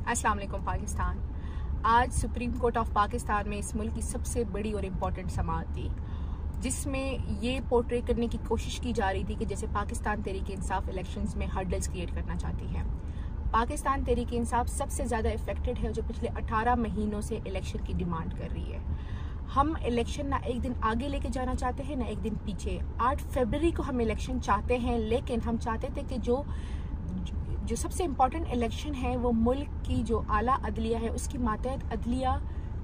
अस्सलाम वालेकुम पाकिस्तान। आज सुप्रीम कोर्ट ऑफ पाकिस्तान में इस मुल्क की सबसे बड़ी और इम्पोर्टेंट समाअत थी, जिसमें ये पोर्ट्रे करने की कोशिश की जा रही थी कि जैसे पाकिस्तान तहरीक इंसाफ इलेक्शंस में हर्डल्स क्रिएट करना चाहती है। पाकिस्तान तहरीक इंसाफ सबसे ज़्यादा इफेक्टेड है, जो पिछले 18 महीनों से इलेक्शन की डिमांड कर रही है। हम इलेक्शन ना एक दिन आगे लेके जाना चाहते हैं ना एक दिन पीछे। 8 फरवरी को हम इलेक्शन चाहते हैं, लेकिन हम चाहते थे कि जो सबसे इम्पॉर्टेंट इलेक्शन है वो मुल्क की जो आला अदलिया है उसकी मातहत अदलिया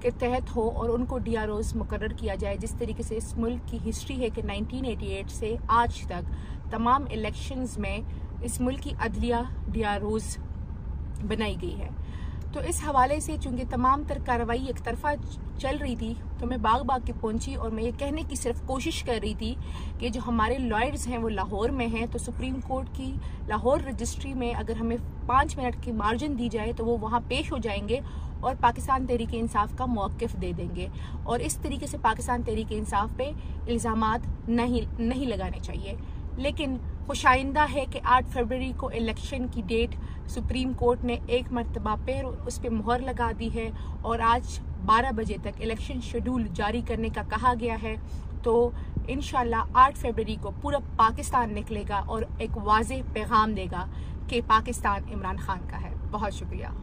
के तहत हो और उनको DROs मुकर्रर किया जाए। जिस तरीके से इस मुल्क की हिस्ट्री है कि 1988 से आज तक तमाम इलेक्शंस में इस मुल्क की अदलिया DROs बनाई गई है। तो इस हवाले से चूंकि तमाम तर कार्रवाई एक तरफा चल रही थी, तो मैं बाग बाग के पहुंची और मैं ये कहने की सिर्फ कोशिश कर रही थी कि जो हमारे लॉयर्स हैं वो लाहौर में हैं, तो सुप्रीम कोर्ट की लाहौर रजिस्ट्री में अगर हमें 5 मिनट की मार्जिन दी जाए तो वो वहाँ पेश हो जाएंगे और पाकिस्तान तहरीक इंसाफ का मौक़िफ़ दे देंगे। और इस तरीके से पाकिस्तान तहरीक इंसाफ पे इल्ज़ामात नहीं लगाने चाहिए। लेकिन खुशाइंदा है कि 8 फरवरी को इलेक्शन की डेट सुप्रीम कोर्ट ने एक मरतबा फिर उस पर मुहर लगा दी है और आज 12 बजे तक इलेक्शन शेड्यूल जारी करने का कहा गया है। तो इंशाल्लाह 8 फरवरी को पूरा पाकिस्तान निकलेगा और एक वाज़ेह पैगाम देगा कि पाकिस्तान इमरान खान का है। बहुत शुक्रिया।